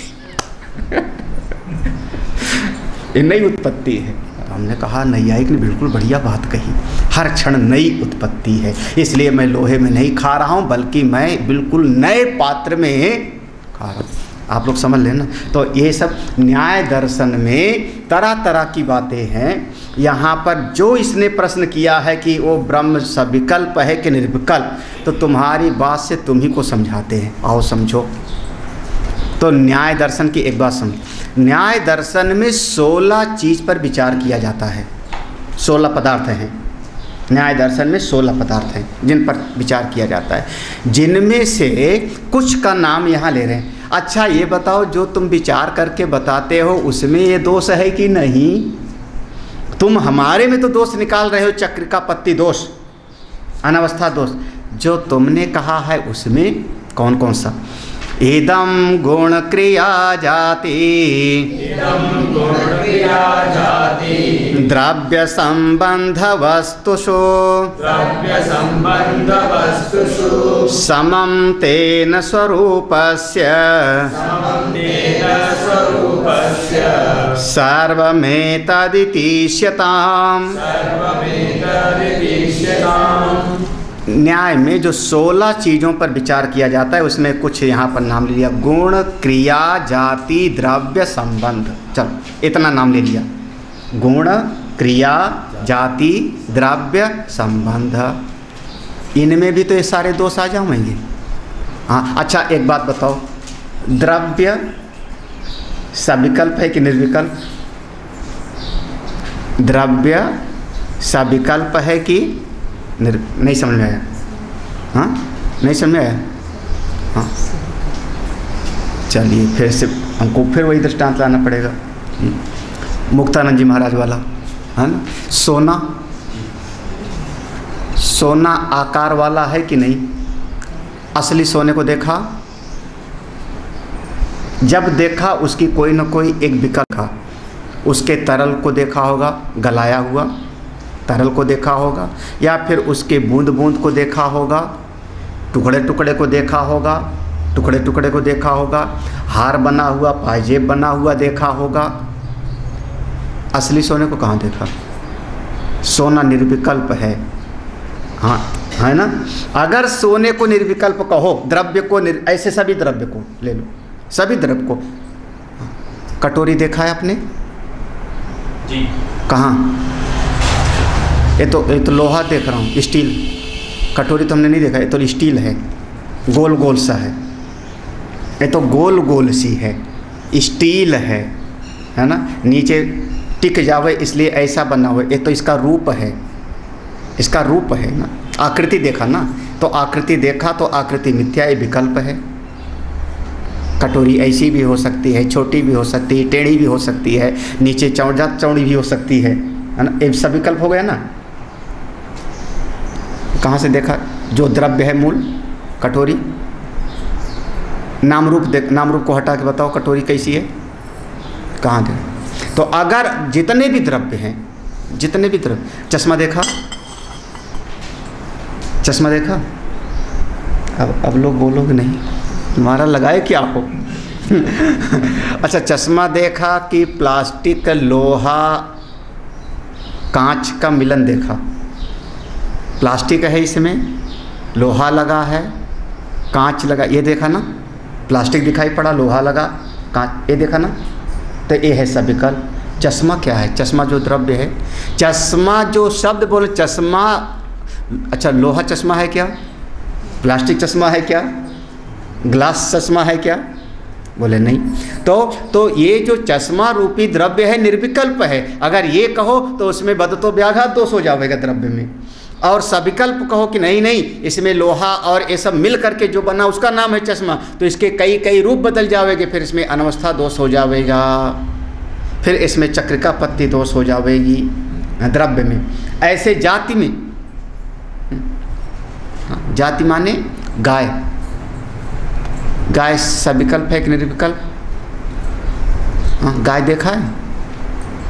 ये नई उत्पत्ति है। हमने कहा नैयायिक ने बिल्कुल बढ़िया बात कही, हर क्षण नई उत्पत्ति है। इसलिए मैं लोहे में नहीं खा रहा हूँ, बल्कि मैं बिल्कुल नए पात्र में खा रहा हूँ। आप लोग समझ लेना। तो ये सब न्याय दर्शन में तरह तरह की बातें हैं। यहाँ पर जो इसने प्रश्न किया है कि वो ब्रह्म सविकल्प है कि निर्विकल्प, तो तुम्हारी बात से तुम ही को समझाते हैं, आओ समझो। तो न्याय दर्शन की एक बात समझ, न्याय दर्शन में 16 चीज़ पर विचार किया जाता है। 16 पदार्थ हैं न्याय दर्शन में, 16 पदार्थ हैं जिन पर विचार किया जाता है, जिनमें से कुछ का नाम यहाँ ले रहे हैं। अच्छा ये बताओ, जो तुम विचार करके बताते हो उसमें ये दोष है कि नहीं? तुम हमारे में तो दोष निकाल रहे हो, चक्र का पत्ती दोष, अनवस्था दोष। जो तुमने कहा है उसमें कौन कौन सा? इदम गुण क्रिया जाति, द्रव्य संबंध वस्तुषु, समं तेन स्वरूपस्य, सर्वमेतदितीष्यताम्। न्याय में जो 16 चीज़ों पर विचार किया जाता है उसमें कुछ यहाँ पर नाम ले लिया। गुण, क्रिया, जाति, द्रव्य, संबंध। चलो इतना नाम ले लिया। गुण, क्रिया, जाति, द्रव्य, संबंध। इनमें भी तो ये सारे दोष आ जाएंगे। हाँ अच्छा एक बात बताओ, द्रव्य सविकल्प है कि निर्विकल्प? द्रव्य सविकल्प है कि नहीं समझ में आया? हाँ नहीं समझ में आया? हाँ चलिए फिर से हमको फिर वही दृष्टांत लाना पड़ेगा। मुक्तानंद जी महाराज वाला है ना। सोना आकार वाला है कि नहीं? असली सोने को देखा? जब देखा उसकी कोई न कोई एक विकल्प था। उसके तरल को देखा होगा, गलाया हुआ तरल को देखा होगा, या फिर उसके बूंद बूंद को देखा होगा, टुकड़े टुकड़े को देखा होगा, टुकड़े टुकड़े को देखा होगा, हार बना हुआ, पायजेब बना हुआ देखा होगा। असली सोने को कहाँ देखा? सोना निर्विकल्प है। हाँ है ना। अगर सोने को निर्विकल्प कहो, द्रव्य को ऐसे सभी द्रव्य को ले लो, सभी द्रव्य को। कटोरी देखा है आपने? जी। कहाँ? ये तो लोहा देख रहा हूँ, स्टील। कटोरी तो हमने नहीं देखा, ये तो स्टील है, गोल गोल सा है। ये तो गोल गोल सी है, स्टील है ना। नीचे टिक जावे इसलिए ऐसा बना हुआ। ये तो इसका रूप है, इसका रूप है ना। आकृति देखा ना, तो आकृति देखा तो आकृति मिथ्या, ये विकल्प है। कटोरी ऐसी भी हो सकती है, छोटी भी हो सकती है, टेढ़ी भी हो सकती है, नीचे चौड़ी भी हो सकती है ना। ये सब विकल्प हो गया ना। कहाँ से देखा? जो द्रव्य है मूल कटोरी। नाम रूप को हटा के बताओ कटोरी कैसी है, कहाँ देखा? तो अगर जितने भी द्रव्य हैं, जितने भी द्रव्य, चश्मा देखा? चश्मा देखा? अब लोग बोलोगे नहीं, तुम्हारा लगाए क्या हो? अच्छा चश्मा देखा कि प्लास्टिक, लोहा, कांच का मिलन देखा? प्लास्टिक है, इसमें लोहा लगा है, कांच लगा, ये देखा ना। प्लास्टिक दिखाई पड़ा, लोहा लगा, कांच, ये देखा ना। तो ये है सविकल्प। चश्मा क्या है? चश्मा जो द्रव्य है, चश्मा जो शब्द बोले, चश्मा। अच्छा लोहा चश्मा है क्या? प्लास्टिक चश्मा है क्या? ग्लास चश्मा है क्या? बोले नहीं। तो ये जो चश्मा रूपी द्रव्य है निर्विकल्प है। अगर ये कहो तो उसमें बदतो व्याघात दोष हो जाएगा द्रव्य में। और सविकल्प कहो कि नहीं नहीं, इसमें लोहा और ये सब मिल करके जो बना उसका नाम है चश्मा, तो इसके कई कई रूप बदल जाएंगे, फिर इसमें अनवस्था दोष हो जाएगा, फिर इसमें चक्रिका पत्ती दोष हो जाएगी द्रव्य में। ऐसे जाति में, जाति माने गाय। गाय सविकल्प है कि निर्विकल्प? हाँ गाय देखा है?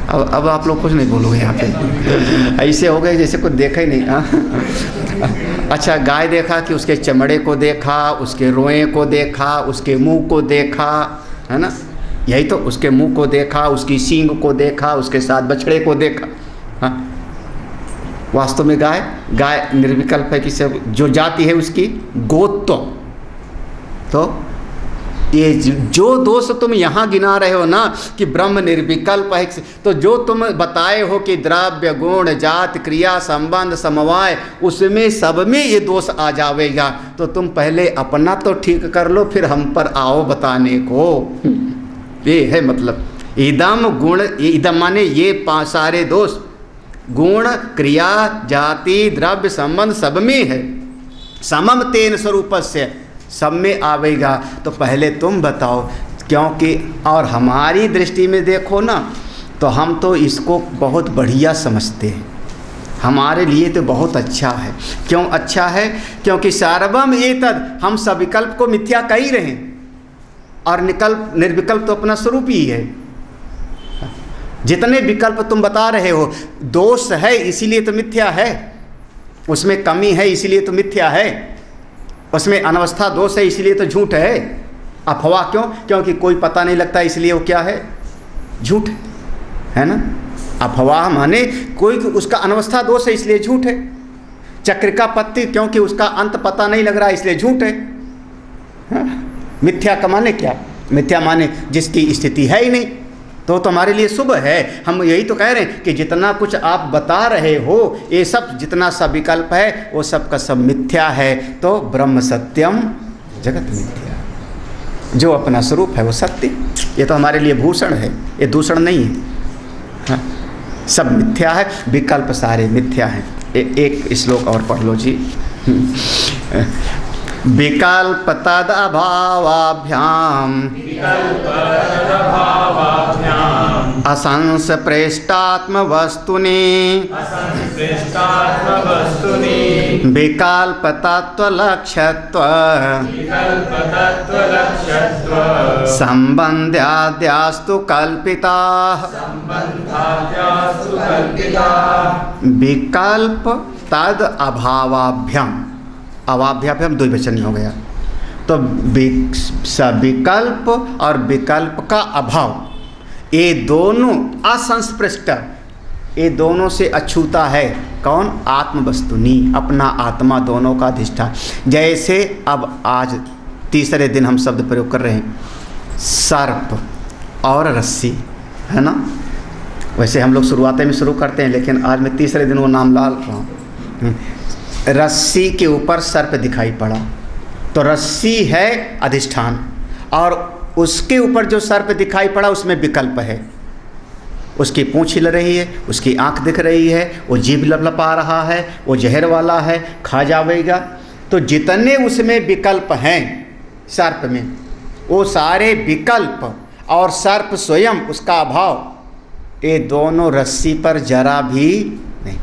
अब आप लोग कुछ नहीं बोलोगे यहाँ पे। ऐसे हो गए जैसे कुछ देखा ही नहीं। हाँ अच्छा गाय देखा कि उसके चमड़े को देखा, उसके रोए को देखा, उसके मुंह को देखा, है ना। यही तो, उसके मुंह को देखा, उसकी सींग को देखा, उसके साथ बछड़े को देखा। हाँ वास्तव में गाय निर्विकल्प है कि सब जो जाति है उसकी गोत्व। तो ये जो दोष तुम यहाँ गिना रहे हो ना कि ब्रह्म निर्विकल्प है, तो जो तुम बताए हो कि द्रव्य, गुण, जात, क्रिया, संबंध, समवाय, उसमें सब में ये दोष आ जाएगा। तो तुम पहले अपना तो ठीक कर लो, फिर हम पर आओ बताने को। ये है मतलब इदम गुण, इदम माने ये सारे दोष, गुण, क्रिया, जाति, द्रव्य, संबंध सब में है। समम तेन स्वरूपस्य, सब में आवेगा। तो पहले तुम बताओ, क्योंकि और हमारी दृष्टि में देखो ना, तो हम तो इसको बहुत बढ़िया समझते हैं, हमारे लिए तो बहुत अच्छा है। क्यों अच्छा है? क्योंकि सर्वम एतद, हम सविकल्प को मिथ्या कह ही रहे हैं, और निर्विकल्प तो अपना स्वरूप ही है। जितने विकल्प तुम बता रहे हो, दोष है इसीलिए तो मिथ्या है, उसमें कमी है इसीलिए तो मिथ्या है, उसमें अनवस्था दोष है इसलिए तो झूठ है। अफवाह क्यों? क्योंकि कोई पता नहीं लगता इसलिए वो क्या है? झूठ है ना। अफवाह माने कोई उसका अनवस्था दोष है इसलिए झूठ है। चक्र का पत्ती, क्योंकि उसका अंत पता नहीं लग रहा इसलिए झूठ है। हाँ? मिथ्या का माने क्या? मिथ्या माने जिसकी स्थिति है ही नहीं, तो हमारे लिए शुभ है। हम यही तो कह रहे हैं कि जितना कुछ आप बता रहे हो, ये सब जितना सा विकल्प है वो सब का सब मिथ्या है। तो ब्रह्म सत्यम जगत मिथ्या, जो अपना स्वरूप है वो सत्य। ये तो हमारे लिए भूषण है, ये दूषण नहीं है। हाँ? सब मिथ्या है, विकल्प सारे मिथ्या हैं। एक श्लोक और पढ़ लो जी। विकल्प तद अभावाभ्याम असंस्पृष्टात्म वस्तुनि विकल्प तत्व लक्ष्यत्व संबंध्याद्यास्तु कल्पिता। विकल्प तद अभावाभ्याम, अभाव्याभ्याम द्विवचन हो गया। तो विकल्प और विकल्प का अभाव, ये दोनों असंस्पृष्ट, ये दोनों से अछूता है। कौन? आत्म वस्तुनी, अपना आत्मा दोनों का अधिष्ठान। जैसे अब आज तीसरे दिन हम शब्द प्रयोग कर रहे हैं, सर्प और रस्सी, है ना। वैसे हम लोग शुरुआत में शुरू करते हैं, लेकिन आज मैं तीसरे दिन वो नाम ला रहा हूँ। रस्सी के ऊपर सर्प दिखाई पड़ा, तो रस्सी है अधिष्ठान, और उसके ऊपर जो सर्प दिखाई पड़ा उसमें विकल्प है। उसकी पूँछ हिल रही है, उसकी आंख दिख रही है, वो जीभ लपलपा रहा है, वो जहर वाला है, खा जाएगा। तो जितने उसमें विकल्प हैं सर्प में, वो सारे विकल्प और सर्प स्वयं उसका अभाव, ये दोनों रस्सी पर जरा भी नहीं,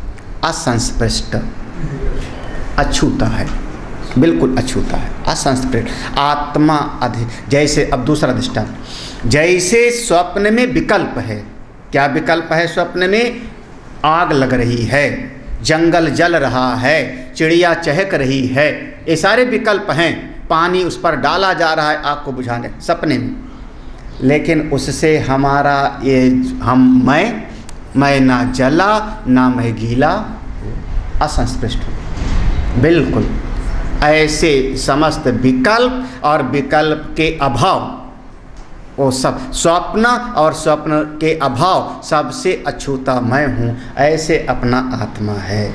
असंस्पृष्ट, अछूता है, बिल्कुल अछूता है, असंस्पृष्ट आत्मा जैसे। अब दूसरा दृष्टांत, जैसे स्वप्न में विकल्प है। क्या विकल्प है? स्वप्न में आग लग रही है, जंगल जल रहा है, चिड़िया चहक रही है, ये सारे विकल्प हैं। पानी उस पर डाला जा रहा है आग को बुझाने, सपने में। लेकिन उससे हमारा ये मैं ना जला ना मैं गीला, असंस्पृष्ट हूँ बिल्कुल। ऐसे समस्त विकल्प और विकल्प के अभाव, वो सब स्वप्न और स्वप्न के अभाव, सबसे अछूता मैं हूँ। ऐसे अपना आत्मा है,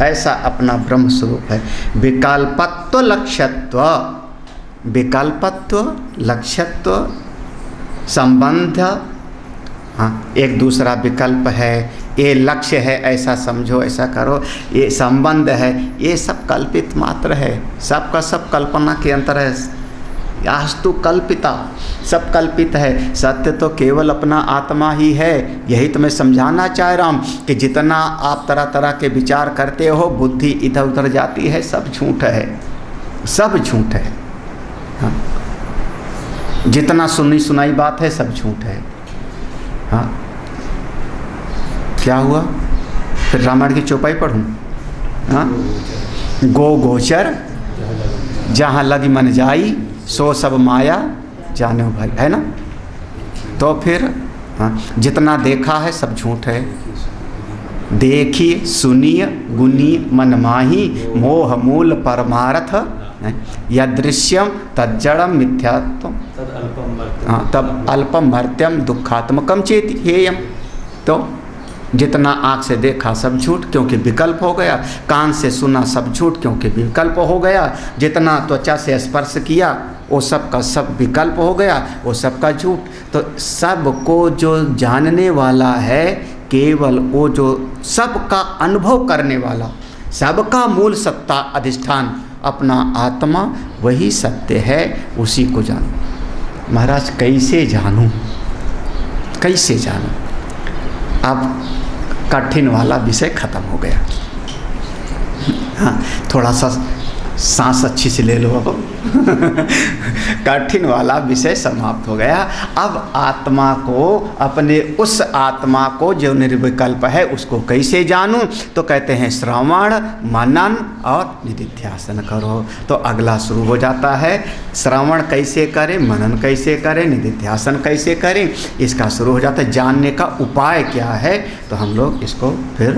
ऐसा अपना ब्रह्म स्वरूप है। विकल्पत्व लक्ष्यत्व, विकल्पत्व लक्ष्यत्व संबंध, हाँ, एक दूसरा विकल्प है, ये लक्ष्य है, ऐसा समझो, ऐसा करो, ये संबंध है, ये सब कल्पित मात्र है। सबका सब कल्पना के अंतर है। यास्तु कल्पिता, सब कल्पित है। सत्य तो केवल अपना आत्मा ही है। यही तो मैं समझाना चाह रहा हूँ कि जितना आप तरह तरह के विचार करते हो, बुद्धि इधर उधर जाती है, सब झूठ है, सब झूठ है। हाँ, जितना सुनी सुनाई बात है सब झूठ है। हाँ, क्या हुआ? फिर रामायण की चौपाई पढ़ूँ? हाँ, गो गोचर जहाँ लगी मन जाई, सो सब माया जानो भाई, है ना। तो फिर हाँ, जितना देखा है सब झूठ है। देखिए सुनिए गुनिए मन माही, मोह मूल परमार्थ यदृश्यम तज्जड़म मिथ्यात्म, हाँ, तब अल्पम मर्त्यम दुखात्मकम चेति हेयम। तो जितना आँख से देखा सब झूठ, क्योंकि विकल्प हो गया। कान से सुना सब झूठ, क्योंकि विकल्प हो गया। जितना त्वचा से स्पर्श किया वो सब का सब विकल्प हो गया, वो सब का झूठ। तो सबको जो जानने वाला है केवल वो जो सबका अनुभव करने वाला, सबका मूल सत्ता अधिष्ठान अपना आत्मा, वही सत्य है, उसी को जानो। महाराज कैसे जानूं, कैसे जानूं? अब कठिन वाला विषय खत्म हो गया। हाँ, थोड़ा सा सांस अच्छी से ले लो। अब कठिन वाला विषय समाप्त हो गया। अब आत्मा को, अपने उस आत्मा को जो निर्विकल्प है, उसको कैसे जानूं? तो कहते हैं श्रवण मनन और निधिध्यासन करो। तो अगला शुरू हो जाता है, श्रवण कैसे करें, मनन कैसे करें, निधिध्यासन कैसे करें, इसका शुरू हो जाता है। जानने का उपाय क्या है, तो हम लोग इसको फिर